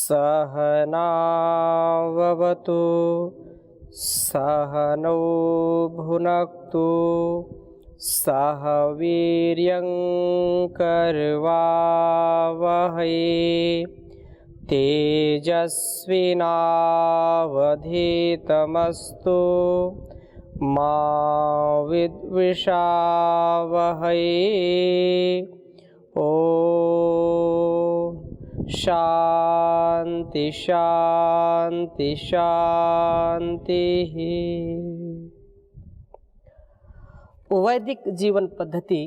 सहनाववतु सहनौ भुनक्तु सह वीर्यं करवावहै तेजस्विनावधीतमस्तु मा विद्विषावहै। ओ शांति शांति शांति। वैदिक जीवन पद्धति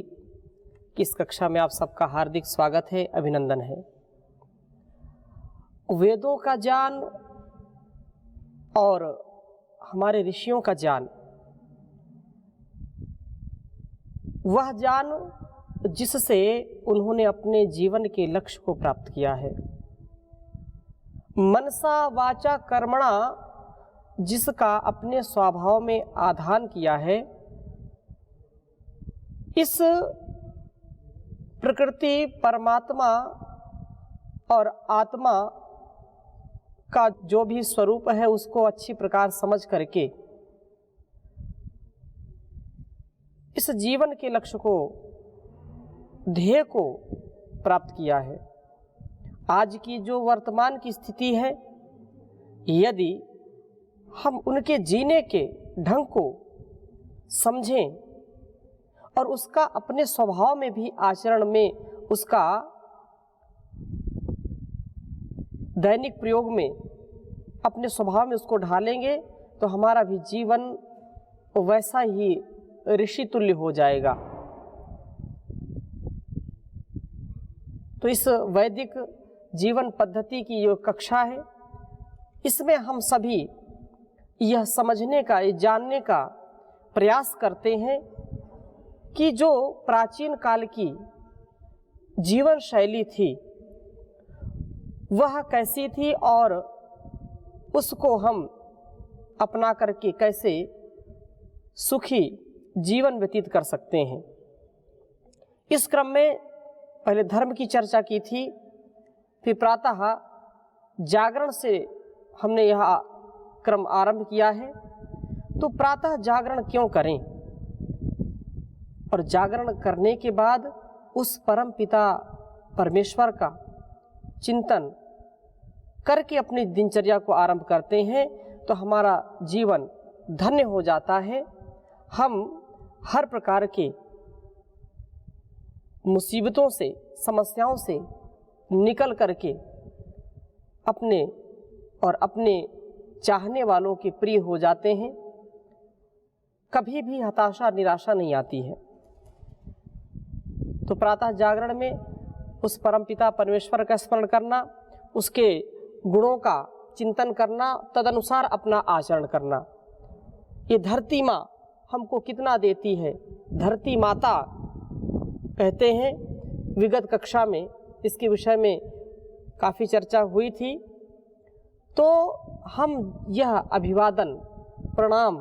की इस कक्षा में आप सबका हार्दिक स्वागत है, अभिनंदन है। वेदों का ज्ञान और हमारे ऋषियों का ज्ञान, वह ज्ञान जिससे उन्होंने अपने जीवन के लक्ष्य को प्राप्त किया है। मनसा वाचा कर्मणा जिसका अपने स्वभाव में आधान किया है, इस प्रकृति परमात्मा और आत्मा का जो भी स्वरूप है उसको अच्छी प्रकार समझ करके इस जीवन के लक्ष्य को, ध्येय को प्राप्त किया है। आज की जो वर्तमान की स्थिति है, यदि हम उनके जीने के ढंग को समझें और उसका अपने स्वभाव में भी, आचरण में उसका दैनिक प्रयोग में, अपने स्वभाव में उसको ढालेंगे तो हमारा भी जीवन वैसा ही ऋषि तुल्य हो जाएगा। तो इस वैदिक जीवन पद्धति की जो कक्षा है, इसमें हम सभी यह समझने का, ये जानने का प्रयास करते हैं कि जो प्राचीन काल की जीवन शैली थी वह कैसी थी और उसको हम अपना करके कैसे सुखी जीवन व्यतीत कर सकते हैं। इस क्रम में पहले धर्म की चर्चा की थी, फिर प्रातः जागरण से हमने यह क्रम आरंभ किया है। तो प्रातः जागरण क्यों करें और जागरण करने के बाद उस परम पिता परमेश्वर का चिंतन करके अपनी दिनचर्या को आरंभ करते हैं तो हमारा जीवन धन्य हो जाता है। हम हर प्रकार के मुसीबतों से, समस्याओं से निकल करके अपने और अपने चाहने वालों के प्रिय हो जाते हैं। कभी भी हताशा, निराशा नहीं आती है। तो प्रातः जागरण में उस परमपिता परमेश्वर का स्मरण करना, उसके गुणों का चिंतन करना, तदनुसार अपना आचरण करना। ये धरती माँ हमको कितना देती है। धरती माता कहते हैं, विगत कक्षा में इसके विषय में काफ़ी चर्चा हुई थी। तो हम यह अभिवादन, प्रणाम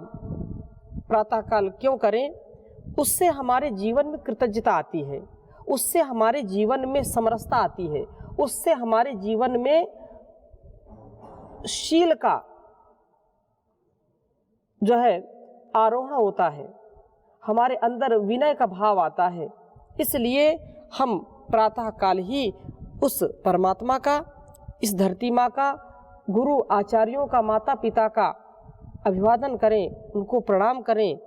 प्रातःकाल क्यों करें? उससे हमारे जीवन में कृतज्ञता आती है, उससे हमारे जीवन में समरसता आती है, उससे हमारे जीवन में शील का जो है आरोहण होता है, हमारे अंदर विनय का भाव आता है। इसलिए हम प्रातः काल ही उस परमात्मा का, इस धरती माँ का, गुरु आचार्यों का, माता पिता का अभिवादन करें, उनको प्रणाम करें,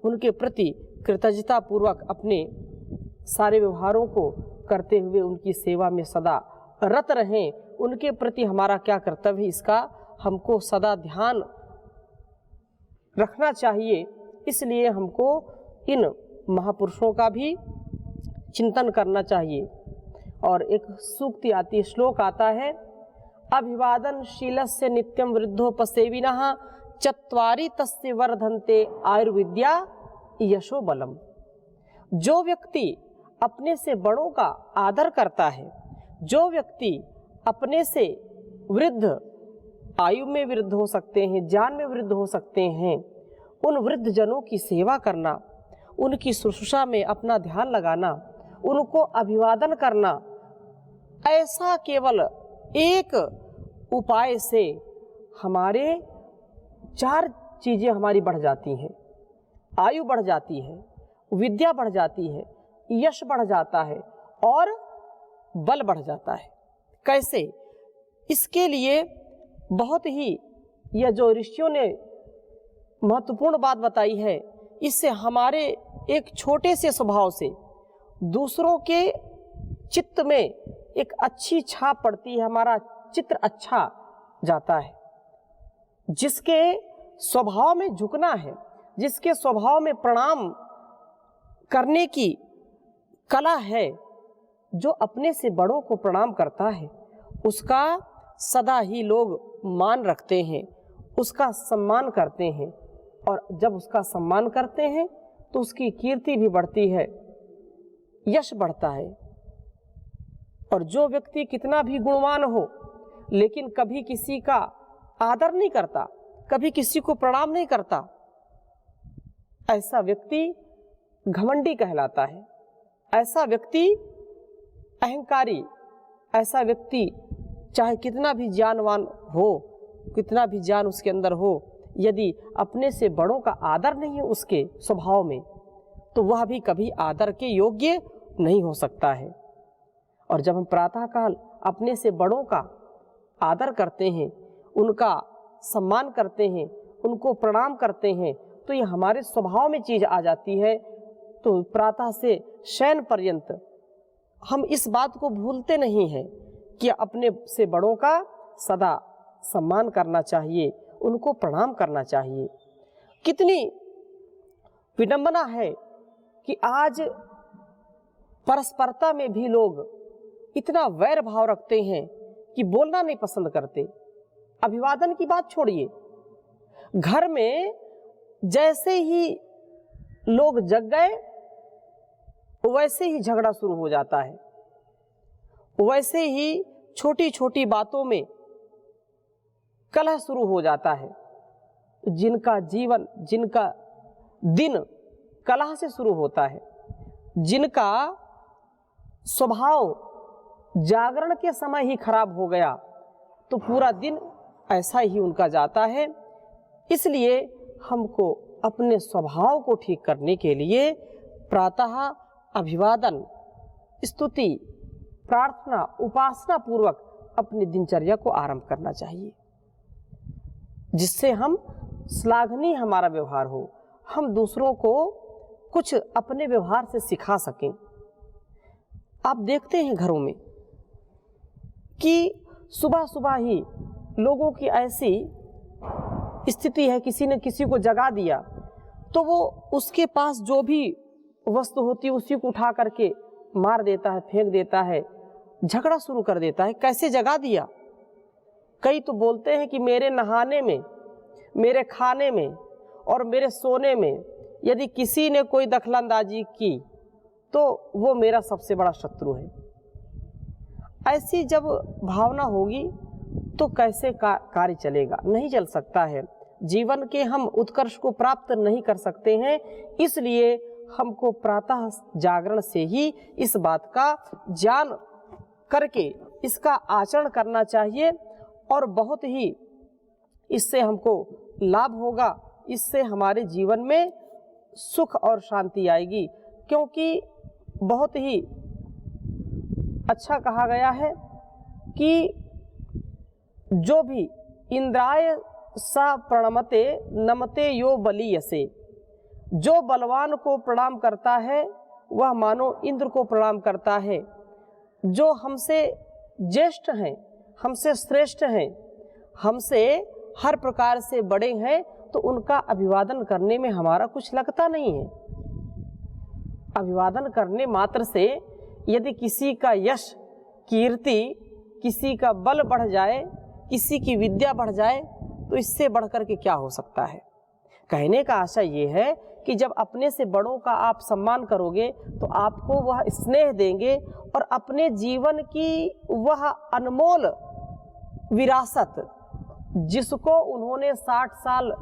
उनके प्रति कृतज्ञता पूर्वक अपने सारे व्यवहारों को करते हुए उनकी सेवा में सदा रत रहें। उनके प्रति हमारा क्या कर्तव्य है, इसका हमको सदा ध्यान रखना चाहिए। इसलिए हमको इन महापुरुषों का भी चिंतन करना चाहिए। और एक सूक्ति आती है, श्लोक आता है, अभिवादन शीलस्य नित्यम वृद्धोपसेविनः चत्वारि तस्य वर्धन्ते आयुर्विद्या यशो बलम। जो व्यक्ति अपने से बड़ों का आदर करता है, जो व्यक्ति अपने से वृद्ध, आयु में वृद्ध हो सकते हैं, ज्ञान में वृद्ध हो सकते हैं, उन वृद्ध जनों की सेवा करना, उनकी शुश्रूषा में अपना ध्यान लगाना, उनको अभिवादन करना, ऐसा केवल एक उपाय से हमारे 4 चीज़ें हमारी बढ़ जाती हैं। आयु बढ़ जाती है, विद्या बढ़ जाती है, यश बढ़ जाता है और बल बढ़ जाता है। कैसे? इसके लिए बहुत ही यह जो ऋषियों ने महत्वपूर्ण बात बताई है, इससे हमारे एक छोटे से स्वभाव से दूसरों के चित्त में एक अच्छी छाप पड़ती है, हमारा चित्र अच्छा जाता है। जिसके स्वभाव में झुकना है, जिसके स्वभाव में प्रणाम करने की कला है, जो अपने से बड़ों को प्रणाम करता है, उसका सदा ही लोग मान रखते हैं, उसका सम्मान करते हैं। और जब उसका सम्मान करते हैं तो उसकी कीर्ति भी बढ़ती है, यश बढ़ता है। और जो व्यक्ति कितना भी गुणवान हो लेकिन कभी किसी का आदर नहीं करता, कभी किसी को प्रणाम नहीं करता, ऐसा व्यक्ति घमंडी कहलाता है, ऐसा व्यक्ति अहंकारी, ऐसा व्यक्ति चाहे कितना भी ज्ञानवान हो, कितना भी ज्ञान उसके अंदर हो, यदि अपने से बड़ों का आदर नहीं है उसके स्वभाव में, तो वह भी कभी आदर के योग्य नहीं हो सकता है। और जब हम प्रातःकाल अपने से बड़ों का आदर करते हैं, उनका सम्मान करते हैं, उनको प्रणाम करते हैं, तो ये हमारे स्वभाव में चीज़ आ जाती है। तो प्रातः से शयन पर्यंत हम इस बात को भूलते नहीं हैं कि अपने से बड़ों का सदा सम्मान करना चाहिए, उनको प्रणाम करना चाहिए। कितनी विडंबना है कि आज परस्परता में भी लोग इतना वैर भाव रखते हैं कि बोलना नहीं पसंद करते। अभिवादन की बात छोड़िए, घर में जैसे ही लोग जग गए वैसे ही झगड़ा शुरू हो जाता है, वैसे ही छोटी छोटी बातों में कलह शुरू हो जाता है। जिनका जीवन, जिनका दिन कलह से शुरू होता है, जिनका स्वभाव जागरण के समय ही खराब हो गया, तो पूरा दिन ऐसा ही उनका जाता है। इसलिए हमको अपने स्वभाव को ठीक करने के लिए प्रातः अभिवादन, स्तुति, प्रार्थना, उपासना पूर्वक अपनी दिनचर्या को आरंभ करना चाहिए, जिससे हम श्लाघनीय हमारा व्यवहार हो, हम दूसरों को कुछ अपने व्यवहार से सिखा सकें। आप देखते हैं घरों में कि सुबह सुबह ही लोगों की ऐसी स्थिति है, किसी ने किसी को जगा दिया तो वो उसके पास जो भी वस्तु होती है उसी को उठा करके मार देता है, फेंक देता है, झगड़ा शुरू कर देता है। कैसे जगा दिया? कई तो बोलते हैं कि मेरे नहाने में, मेरे खाने में और मेरे सोने में यदि किसी ने कोई दखलंदाजी की तो वो मेरा सबसे बड़ा शत्रु है। ऐसी जब भावना होगी तो कैसे कार्य चलेगा? नहीं चल सकता है। जीवन के हम उत्कर्ष को प्राप्त नहीं कर सकते हैं। इसलिए हमको प्रातः जागरण से ही इस बात का ज्ञान करके इसका आचरण करना चाहिए और बहुत ही इससे हमको लाभ होगा, इससे हमारे जीवन में सुख और शांति आएगी। क्योंकि बहुत ही अच्छा कहा गया है कि जो भी इंद्राय सा प्रणमते नमते यो बलीयसे, जो बलवान को प्रणाम करता है वह मानो इंद्र को प्रणाम करता है। जो हमसे ज्येष्ठ हैं, हमसे श्रेष्ठ हैं, हमसे हर प्रकार से बड़े हैं, तो उनका अभिवादन करने में हमारा कुछ लगता नहीं है। अभिवादन करने मात्र से यदि किसी का यश, कीर्ति, किसी का बल बढ़ जाए, किसी की विद्या बढ़ जाए, तो इससे बढ़कर के क्या हो सकता है? कहने का आशय ये है कि जब अपने से बड़ों का आप सम्मान करोगे तो आपको वह स्नेह देंगे और अपने जीवन की वह अनमोल विरासत जिसको उन्होंने 60 साल,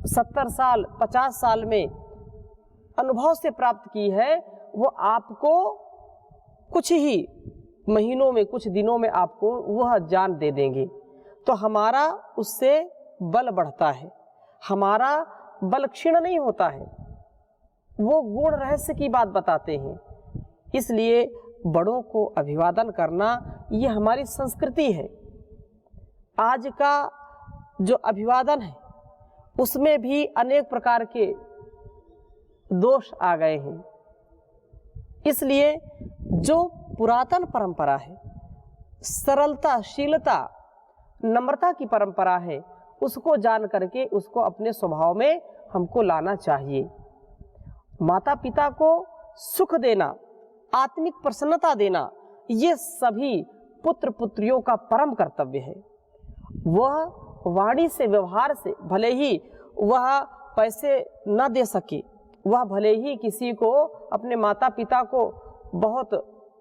70 साल, 50 साल में अनुभव से प्राप्त की है, वो आपको कुछ ही महीनों में, कुछ दिनों में आपको वह जान दे देंगे। तो हमारा उससे बल बढ़ता है, हमारा बल क्षीण नहीं होता है। वो गुण रहस्य की बात बताते हैं। इसलिए बड़ों को अभिवादन करना ये हमारी संस्कृति है। आज का जो अभिवादन है उसमें भी अनेक प्रकार के दोष आ गए हैं। इसलिए जो पुरातन परंपरा है, सरलता, शीलता, नम्रता की परंपरा है, उसको जान करके उसको अपने स्वभाव में हमको लाना चाहिए। माता पिता को सुख देना, आत्मिक प्रसन्नता देना, ये सभी पुत्र पुत्रियों का परम कर्तव्य है। वह वाणी से, व्यवहार से, भले ही वह पैसे न दे सके, वह भले ही किसी को, अपने माता पिता को बहुत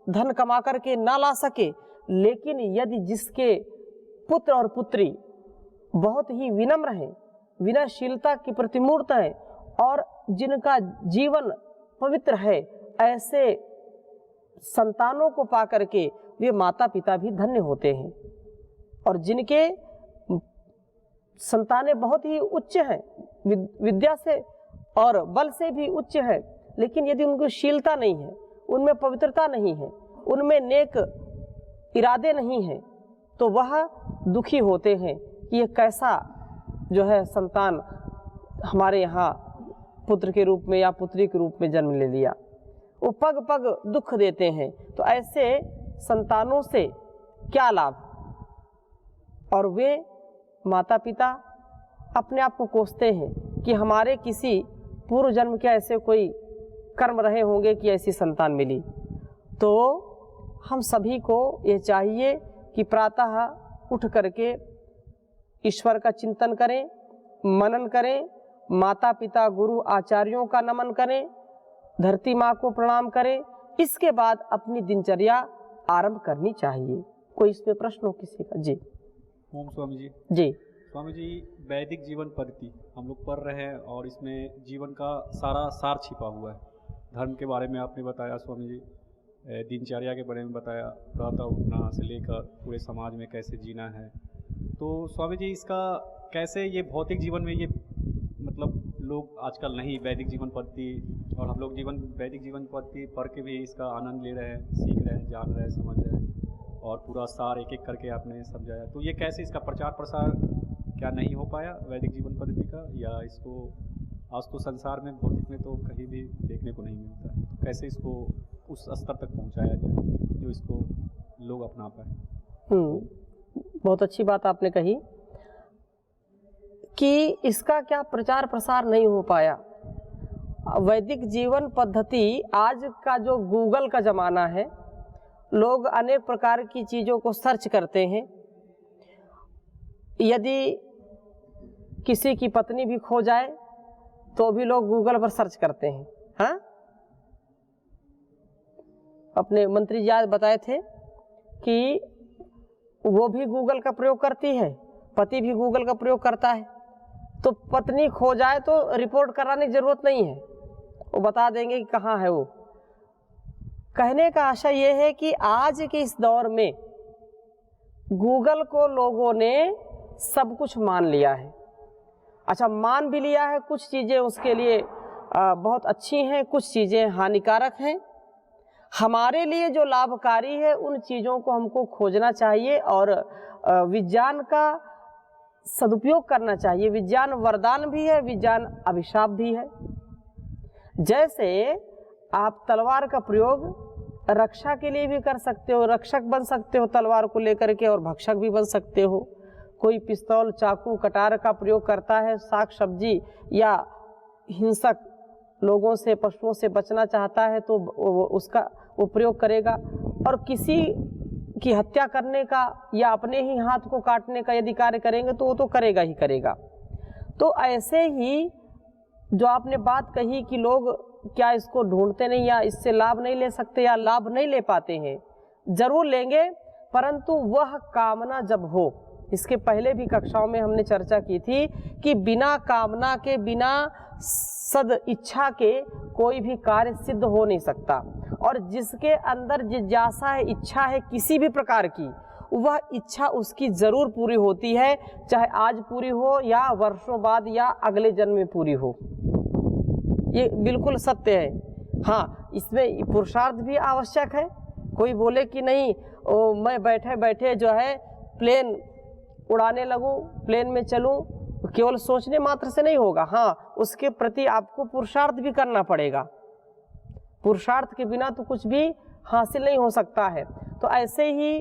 धन कमा करके ना ला सके, लेकिन यदि जिसके पुत्र और पुत्री बहुत ही विनम्र हैं, विनयशीलता की प्रतिमूर्त हैं और जिनका जीवन पवित्र है, ऐसे संतानों को पा करके वे माता पिता भी धन्य होते हैं। और जिनके संतानें बहुत ही उच्च हैं, विद्या से और बल से भी उच्च है, लेकिन यदि उनकी शीलता नहीं है, उनमें पवित्रता नहीं है, उनमें नेक इरादे नहीं हैं, तो वह दुखी होते हैं कि ये कैसा जो है संतान हमारे यहाँ पुत्र के रूप में या पुत्री के रूप में जन्म ले लिया। वो पग पग दुख देते हैं। तो ऐसे संतानों से क्या लाभ? और वे माता पिता अपने आप को कोसते हैं कि हमारे किसी पूर्व जन्म के ऐसे कोई कर्म रहे होंगे कि ऐसी संतान मिली। तो हम सभी को ये चाहिए कि प्रातः उठ करके ईश्वर का चिंतन करें, मनन करें, माता पिता गुरु आचार्यों का नमन करें, धरती माँ को प्रणाम करें। इसके बाद अपनी दिनचर्या आरंभ करनी चाहिए। कोई इसमें प्रश्न हो किसी का? जी। ओम स्वामी जी। जी स्वामी जी, वैदिक जीवन पद्धति हम लोग पढ़ रहे हैं और इसमें जीवन का सारा सार छिपा हुआ है। धर्म के बारे में आपने बताया स्वामी जी, दिनचर्या के बारे में बताया, प्रातः उठना से लेकर पूरे समाज में कैसे जीना है। तो स्वामी जी, इसका कैसे ये भौतिक जीवन में ये मतलब लोग आजकल नहीं वैदिक जीवन पद्धति, और हम लोग वैदिक जीवन पद्धति पढ़ के भी इसका आनंद ले रहे हैं, सीख रहे हैं, जान रहे हैं, समझ रहे हैं और पूरा सार एक एक करके आपने समझाया। तो ये कैसे इसका प्रचार प्रसार क्या नहीं हो पाया वैदिक जीवन पद्धति का, या इसको आज तो संसार में भौतिक में तो कहीं भी देखने को नहीं मिलता है, तो कैसे इसको उस स्तर तक पहुंचाया जाए जो इसको लोग अपना पाए? बहुत अच्छी बात आपने कही कि इसका क्या प्रचार प्रसार नहीं हो पाया। वैदिक जीवन पद्धति, आज का जो गूगल का ज़माना है, लोग अनेक प्रकार की चीज़ों को सर्च करते हैं। यदि किसी की पत्नी भी खो जाए तो भी लोग गूगल पर सर्च करते हैं। हाँ, अपने मंत्री जी आज बताए थे कि वो भी गूगल का प्रयोग करती है, पति भी गूगल का प्रयोग करता है। तो पत्नी खो जाए तो रिपोर्ट कराने की जरूरत नहीं है, वो बता देंगे कि कहाँ है वो। कहने का आशय ये है कि आज के इस दौर में गूगल को लोगों ने सब कुछ मान लिया है। अच्छा, मान भी लिया है, कुछ चीज़ें उसके लिए बहुत अच्छी हैं, कुछ चीज़ें हानिकारक हैं। हमारे लिए जो लाभकारी है उन चीज़ों को हमको खोजना चाहिए और विज्ञान का सदुपयोग करना चाहिए। विज्ञान वरदान भी है, विज्ञान अभिशाप भी है। जैसे आप तलवार का प्रयोग रक्षा के लिए भी कर सकते हो, रक्षक बन सकते हो तलवार को लेकर के, और भक्षक भी बन सकते हो। कोई पिस्तौल, चाकू, कटार का प्रयोग करता है, साग सब्जी या हिंसक लोगों से, पशुओं से बचना चाहता है तो उसका वो प्रयोग करेगा। और किसी की हत्या करने का या अपने ही हाथ को काटने का यदि कार्य करेंगे तो वो तो करेगा ही करेगा। तो ऐसे ही जो आपने बात कही कि लोग क्या इसको ढूंढते नहीं या इससे लाभ नहीं ले सकते या लाभ नहीं ले पाते हैं, जरूर लेंगे, परंतु वह कामना जब हो। इसके पहले भी कक्षाओं में हमने चर्चा की थी कि बिना कामना के, बिना सद इच्छा के कोई भी कार्य सिद्ध हो नहीं सकता। और जिसके अंदर जिज्ञासा है, इच्छा है किसी भी प्रकार की, वह इच्छा उसकी ज़रूर पूरी होती है, चाहे आज पूरी हो या वर्षों बाद या अगले जन्म में पूरी हो। ये बिल्कुल सत्य है। हाँ, इसमें पुरुषार्थ भी आवश्यक है। कोई बोले कि नहीं मैं बैठे बैठे जो है प्लेन उड़ाने लगूं, प्लेन में चलूं, केवल सोचने मात्र से नहीं होगा। हाँ, उसके प्रति आपको पुरुषार्थ भी करना पड़ेगा। पुरुषार्थ के बिना तो कुछ भी हासिल नहीं हो सकता है। तो ऐसे ही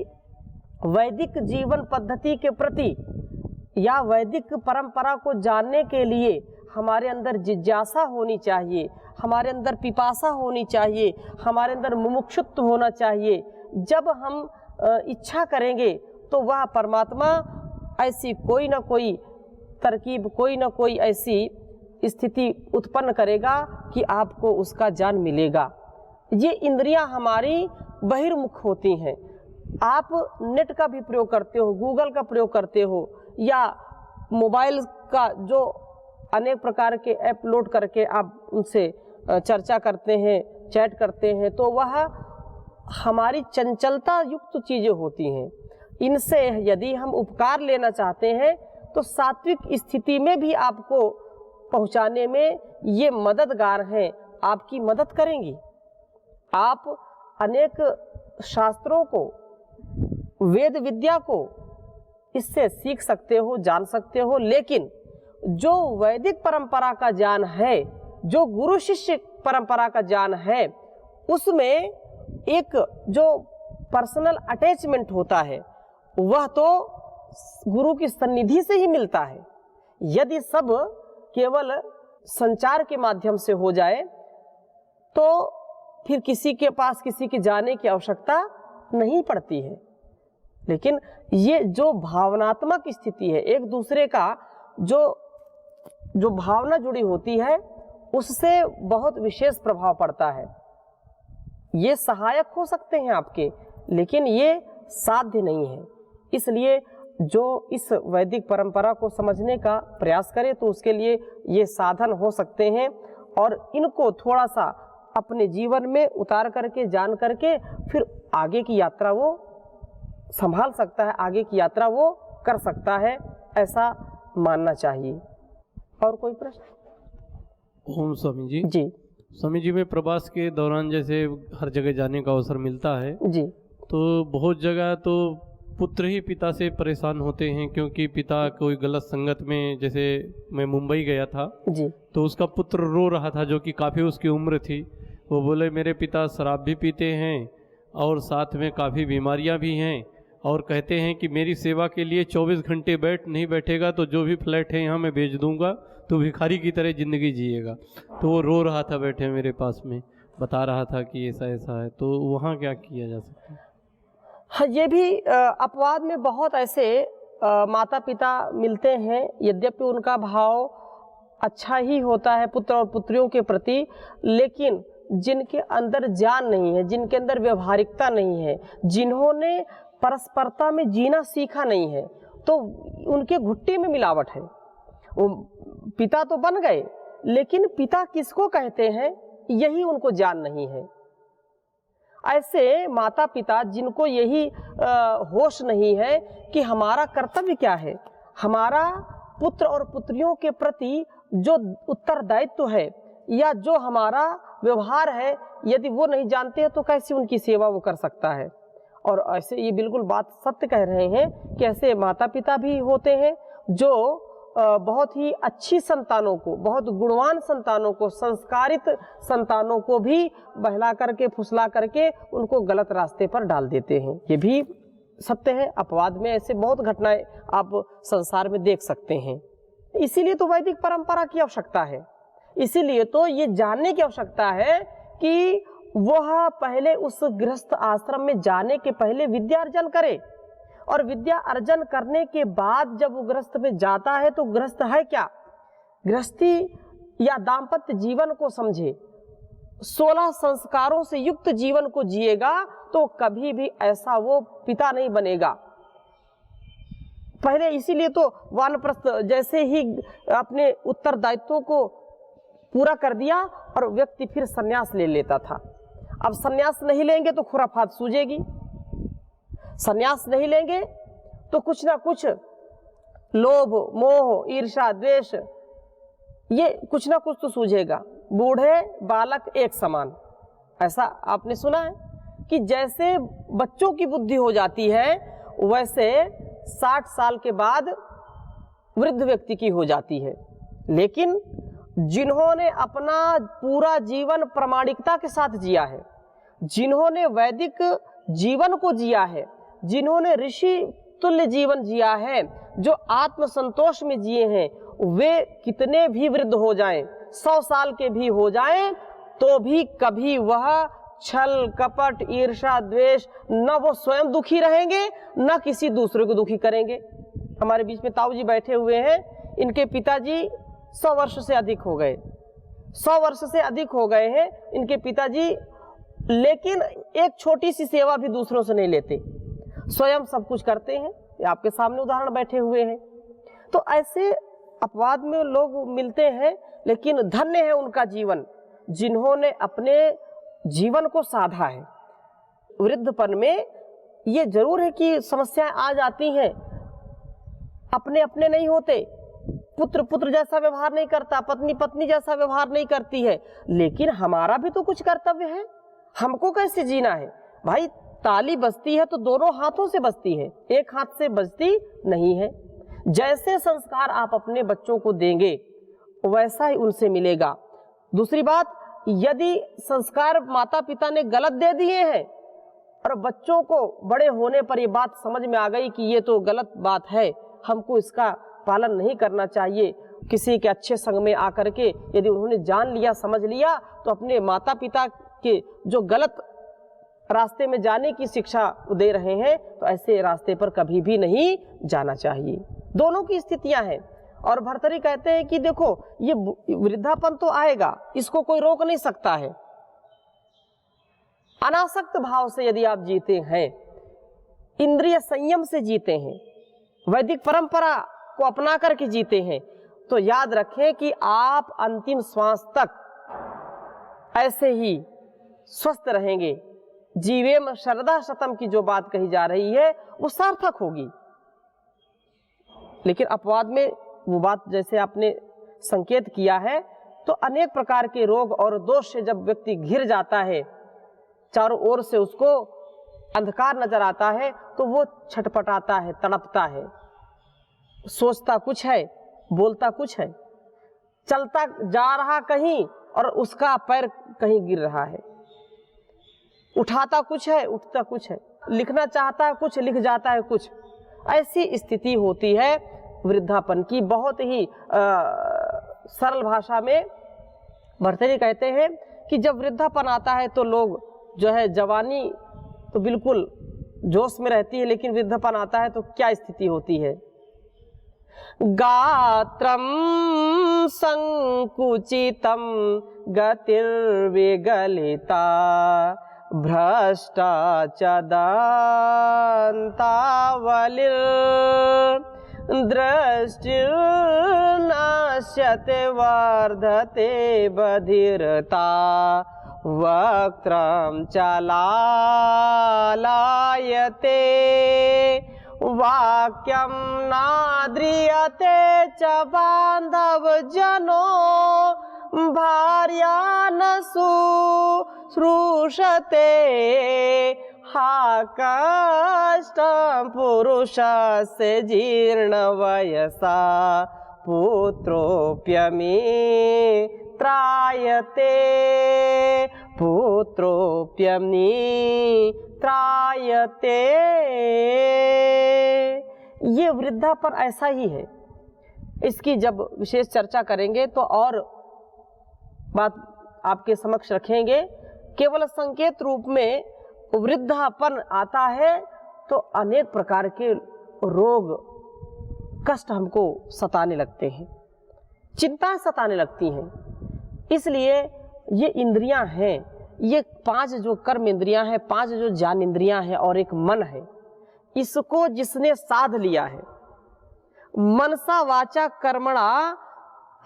वैदिक जीवन पद्धति के प्रति या वैदिक परंपरा को जानने के लिए हमारे अंदर जिज्ञासा होनी चाहिए, हमारे अंदर पिपासा होनी चाहिए, हमारे अंदर मुमुक्षुत्व होना चाहिए। जब हम इच्छा करेंगे तो वह परमात्मा ऐसी कोई ना कोई तरकीब, कोई ना कोई ऐसी स्थिति उत्पन्न करेगा कि आपको उसका ज्ञान मिलेगा। ये इंद्रियां हमारी बहिर्मुख होती हैं। आप नेट का भी प्रयोग करते हो, गूगल का प्रयोग करते हो, या मोबाइल का जो अनेक प्रकार के ऐप लोड करके आप उनसे चर्चा करते हैं, चैट करते हैं, तो वह हमारी चंचलता युक्त चीज़ें होती हैं। इनसे यदि हम उपकार लेना चाहते हैं तो सात्विक स्थिति में भी आपको पहुंचाने में ये मददगार हैं, आपकी मदद करेंगी। आप अनेक शास्त्रों को, वेद विद्या को इससे सीख सकते हो, जान सकते हो, लेकिन जो वैदिक परंपरा का ज्ञान है, जो गुरु शिष्य परंपरा का ज्ञान है, उसमें एक जो पर्सनल अटैचमेंट होता है वह तो गुरु की सन्निधि से ही मिलता है। यदि सब केवल संचार के माध्यम से हो जाए तो फिर किसी के पास किसी के जाने की आवश्यकता नहीं पड़ती है। लेकिन ये जो भावनात्मक स्थिति है, एक दूसरे का जो भावना जुड़ी होती है, उससे बहुत विशेष प्रभाव पड़ता है। ये सहायक हो सकते हैं आपके, लेकिन ये साध्य नहीं है। इसलिए जो इस वैदिक परंपरा को समझने का प्रयास करे तो उसके लिए ये साधन हो सकते हैं, और इनको थोड़ा सा अपने जीवन में उतार करके, जान करके, फिर आगे की यात्रा वो संभाल सकता है, आगे की यात्रा वो कर सकता है, ऐसा मानना चाहिए। और कोई प्रश्न? ओम स्वामी जी। जी स्वामी जी, में प्रवास के दौरान जैसे हर जगह जाने का अवसर मिलता है जी, तो बहुत जगह तो पुत्र ही पिता से परेशान होते हैं, क्योंकि पिता कोई गलत संगत में, जैसे मैं मुंबई गया था जी, तो उसका पुत्र रो रहा था, जो कि काफ़ी उसकी उम्र थी। वो बोले मेरे पिता शराब भी पीते हैं और साथ में काफ़ी बीमारियां भी हैं, और कहते हैं कि मेरी सेवा के लिए 24 घंटे नहीं बैठेगा तो जो भी फ्लैट है यहाँ मैं बेच दूंगा, तो भिखारी की तरह ज़िंदगी जिएगा। तो वो रो रहा था बैठे मेरे पास में, बता रहा था कि ऐसा ऐसा है। तो वहाँ क्या किया जा सकता है? हाँ, ये भी अपवाद में बहुत ऐसे माता पिता मिलते हैं, यद्यपि उनका भाव अच्छा ही होता है पुत्र और पुत्रियों के प्रति, लेकिन जिनके अंदर ज्ञान नहीं है, जिनके अंदर व्यवहारिकता नहीं है, जिन्होंने परस्परता में जीना सीखा नहीं है, तो उनके घुट्टी में मिलावट है। वो पिता तो बन गए, लेकिन पिता किसको कहते हैं यही उनको ज्ञान नहीं है। ऐसे माता पिता जिनको यही होश नहीं है कि हमारा कर्तव्य क्या है, हमारा पुत्र और पुत्रियों के प्रति जो उत्तरदायित्व है या जो हमारा व्यवहार है, यदि वो नहीं जानते हैं तो कैसे उनकी सेवा वो कर सकता है। और ऐसे ये बिल्कुल बात सत्य कह रहे हैं कि ऐसे माता पिता भी होते हैं जो बहुत ही अच्छी संतानों को, बहुत गुणवान संतानों को, संस्कारित संतानों को भी बहला करके, फुसला करके उनको गलत रास्ते पर डाल देते हैं। ये भी सत्य है। अपवाद में ऐसे बहुत घटनाएं आप संसार में देख सकते हैं। इसीलिए तो वैदिक परंपरा की आवश्यकता है, इसीलिए तो ये जानने की आवश्यकता है कि वह पहले उस गृहस्थ आश्रम में जाने के पहले विद्या अर्जन करे, और विद्या अर्जन करने के बाद जब वो गृहस्थ में जाता है तो गृहस्थ है क्या, गृहस्थी या दाम्पत्य जीवन को समझे, 16 संस्कारों से युक्त जीवन को जिएगा तो कभी भी ऐसा वो पिता नहीं बनेगा। पहले इसीलिए तो वानप्रस्थ जैसे ही अपने उत्तरदायित्वों को पूरा कर दिया और व्यक्ति फिर संन्यास ले लेता था। अब सन्यास नहीं लेंगे तो खुराफात सूझेगी, सन्यास नहीं लेंगे तो कुछ ना कुछ लोभ, मोह, ईर्ष्या, द्वेष, ये कुछ ना कुछ तो सूझेगा। बूढ़े बालक एक समान, ऐसा आपने सुना है कि जैसे बच्चों की बुद्धि हो जाती है वैसे 60 साल के बाद वृद्ध व्यक्ति की हो जाती है। लेकिन जिन्होंने अपना पूरा जीवन प्रामाणिकता के साथ जिया है, जिन्होंने वैदिक जीवन को जिया है, जिन्होंने ऋषि तुल्य जीवन जिया है, जो आत्मसंतोष में जिए हैं, वे कितने भी वृद्ध हो जाएं, 100 साल के भी हो जाएं, तो भी कभी वह छल कपट ईर्ष्या द्वेष, न वो स्वयं दुखी रहेंगे न किसी दूसरे को दुखी करेंगे। हमारे बीच में ताऊ जी बैठे हुए हैं, इनके पिताजी 100 वर्ष से अधिक हो गए, 100 वर्ष से अधिक हो गए हैं इनके पिताजी, लेकिन एक छोटी सी सेवा भी दूसरों से नहीं लेते, स्वयं सब कुछ करते हैं। ये आपके सामने उदाहरण बैठे हुए हैं। तो ऐसे अपवाद में लोग मिलते हैं, लेकिन धन्य है उनका जीवन जिन्होंने अपने जीवन को साधा है। वृद्धपन में ये जरूर है कि समस्याएं आ जाती हैं, अपने अपने नहीं होते, पुत्र पुत्र जैसा व्यवहार नहीं करता, पत्नी पत्नी जैसा व्यवहार नहीं करती है, लेकिन हमारा भी तो कुछ कर्तव्य है, हमको कैसे जीना है। भाई ताली बजती है तो दोनों हाथों से बजती है, एक हाथ से बजती नहीं है। जैसे संस्कार आप अपने बच्चों को देंगे वैसा ही उनसे मिलेगा। दूसरी बात, यदि संस्कार माता पिता ने गलत दे दिए हैं और बच्चों को बड़े होने पर ये बात समझ में आ गई कि ये तो गलत बात है, हमको इसका पालन नहीं करना चाहिए, किसी के अच्छे संग में आकर के यदि उन्होंने जान लिया समझ लिया तो अपने माता पिता के जो गलत रास्ते में जाने की शिक्षा दे रहे हैं, तो ऐसे रास्ते पर कभी भी नहीं जाना चाहिए। दोनों की स्थितियां हैं। और भर्तृहरि कहते हैं कि देखो ये वृद्धापन तो आएगा, इसको कोई रोक नहीं सकता है। अनासक्त भाव से यदि आप जीते हैं, इंद्रिय संयम से जीते हैं, वैदिक परंपरा को अपना करके जीते हैं, तो याद रखें कि आप अंतिम श्वास तक ऐसे ही स्वस्थ रहेंगे। जीवेम शरदा शतम की जो बात कही जा रही है वो सार्थक होगी। लेकिन अपवाद में वो बात जैसे आपने संकेत किया है, तो अनेक प्रकार के रोग और दोष से जब व्यक्ति घिर जाता है, चारों ओर से उसको अंधकार नजर आता है, तो वो छटपटाता है, तड़पता है, सोचता कुछ है, बोलता कुछ है, चलता जा रहा कहीं और उसका पैर कहीं गिर रहा है, उठाता कुछ है, उठता कुछ है, लिखना चाहता है कुछ, लिख जाता है कुछ। ऐसी स्थिति होती है वृद्धापन की। बहुत ही सरल भाषा में भर्तृहरि कहते हैं कि जब वृद्धापन आता है तो लोग जो है, जवानी तो बिल्कुल जोश में रहती है, लेकिन वृद्धापन आता है तो क्या स्थिति होती है। गात्रम संकुचितम गतिर्विगलिता भ्रष्टा च दंतावलिर दृष्टिर्नाश्यते वर्धते बधिरता वक्त्रं चालायते वाक्यं नाद्रियते च बांधव जनो भार्या न शुश्रूषते हा कष्टं पुरुषस्य जीर्ण वयसा पुत्रोऽप्यमित्रायते पुत्रोऽप्यमित्रायते। ये वृद्धापन ऐसा ही है। इसकी जब विशेष चर्चा करेंगे तो और बात आपके समक्ष रखेंगे। केवल संकेत रूप में वृद्धापन आता है तो अनेक प्रकार के रोग कष्ट हमको सताने लगते हैं, चिंताएं सताने लगती हैं। इसलिए ये इंद्रियां हैं, ये 5 जो कर्म इंद्रियां हैं, 5 जो ज्ञान इंद्रियां हैं और एक मन है, इसको जिसने साध लिया है, मनसा वाचा कर्मणा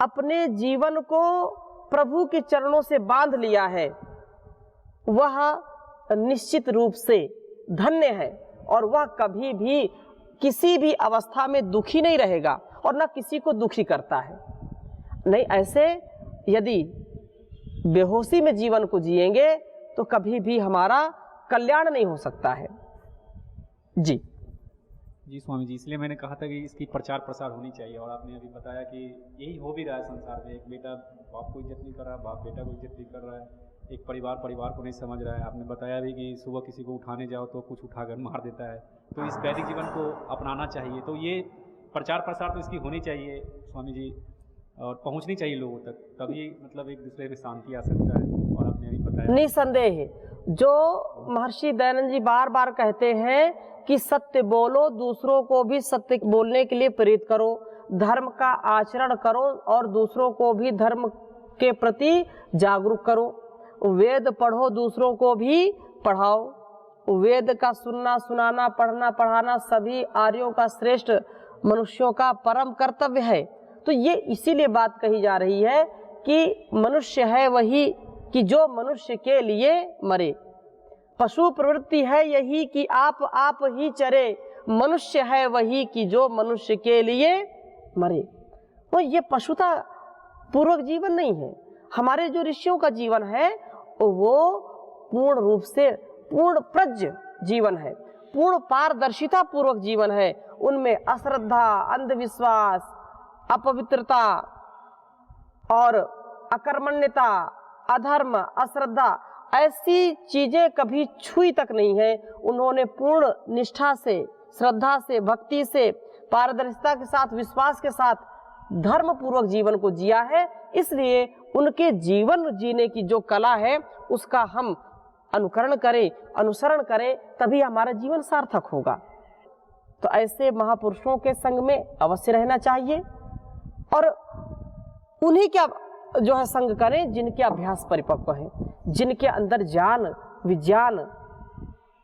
अपने जीवन को प्रभु के चरणों से बांध लिया है, वह निश्चित रूप से धन्य है और वह कभी भी किसी भी अवस्था में दुखी नहीं रहेगा और न किसी को दुखी करता है। नहीं, ऐसे यदि बेहोशी में जीवन को जिएंगे तो कभी भी हमारा कल्याण नहीं हो सकता है। जी जी स्वामी जी, इसलिए मैंने कहा था कि इसकी प्रचार प्रसार होनी चाहिए, और आपने अभी बताया कि यही हो भी रहा है संसार में। एक बेटा बाप को इज्जत नहीं कर रहा, बाप बेटा को इज्जत नहीं कर रहा है, एक परिवार परिवार को नहीं समझ रहा है। आपने बताया भी कि सुबह किसी को उठाने जाओ तो कुछ उठाकर मार देता है। तो इस वैदिक जीवन को अपनाना चाहिए। तो ये प्रचार प्रसार तो इसकी होनी चाहिए स्वामी जी, और पहुंचनी चाहिए लोगों तक, तभी मतलब एक दूसरे में शांति आ सकता है। और आपने अभी बताया निसंदेह जो महर्षि दयानंद जी बार बार कहते हैं कि सत्य बोलो, दूसरों को भी सत्य बोलने के लिए प्रेरित करो, धर्म का आचरण करो और दूसरों को भी धर्म के प्रति जागरूक करो। वेद पढ़ो, दूसरों को भी पढ़ाओ। वेद का सुनना, सुनाना, पढ़ना, पढ़ाना सभी आर्यों का, श्रेष्ठ मनुष्यों का परम कर्तव्य है। तो ये इसीलिए बात कही जा रही है कि मनुष्य है वही कि जो मनुष्य के लिए मरे। पशु प्रवृत्ति है यही कि आप ही चरे, मनुष्य है वही कि जो मनुष्य के लिए मरे। तो ये पशुता पूर्वक जीवन नहीं है। हमारे जो ऋषियों का जीवन है वो पूर्ण रूप से पूर्ण प्रज्ञ जीवन है, पूर्ण पारदर्शिता पूर्वक जीवन है। उनमें अश्रद्धा, अंधविश्वास, अपवित्रता और अकर्मण्यता, अधर्म, अश्रद्धा ऐसी चीजें कभी छुई तक नहीं है। उन्होंने पूर्ण निष्ठा से, श्रद्धा से, भक्ति से, पारदर्शिता के साथ, विश्वास के साथ धर्म पूर्वक जीवन को जिया है। इसलिए उनके जीवन जीने की जो कला है उसका हम अनुकरण करें, अनुसरण करें, तभी हमारा जीवन सार्थक होगा। तो ऐसे महापुरुषों के संग में अवश्य रहना चाहिए और उन्हीं क्या जो है संग करें जिनके अभ्यास परिपक्व है, जिनके अंदर ज्ञान विज्ञान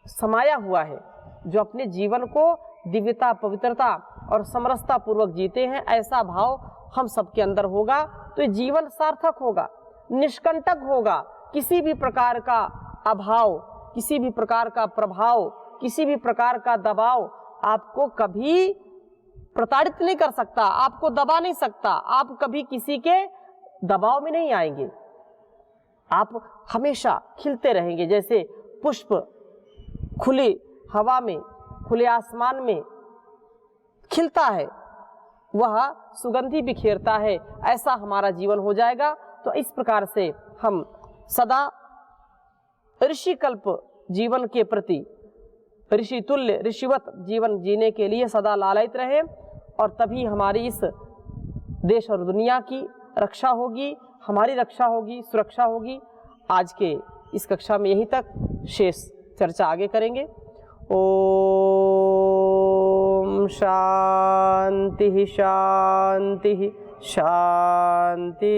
समाया हुआ है, जो अपने जीवन को दिव्यता, पवित्रता और समरसता पूर्वक जीते हैं। ऐसा भाव हम सबके अंदर होगा तो ये जीवन सार्थक होगा, निष्कंटक होगा। किसी भी प्रकार का अभाव, किसी भी प्रकार का प्रभाव, किसी भी प्रकार का दबाव आपको कभी प्रताड़ित नहीं कर सकता, आपको दबा नहीं सकता। आप कभी किसी के दबाव में नहीं आएंगे। आप हमेशा खिलते रहेंगे, जैसे पुष्प खुली हवा में, खुले आसमान में खिलता है, वह सुगंधि बिखेरता है। ऐसा हमारा जीवन हो जाएगा। तो इस प्रकार से हम सदा ऋषिकल्प जीवन के प्रति, ऋषि तुल्य, ऋषिवत जीवन जीने के लिए सदा लालयित रहे, और तभी हमारी इस देश और दुनिया की रक्षा होगी, हमारी रक्षा होगी, सुरक्षा होगी। आज के इस कक्षा में यहीं तक, शेष चर्चा आगे करेंगे। ओम शांति शांति शांति।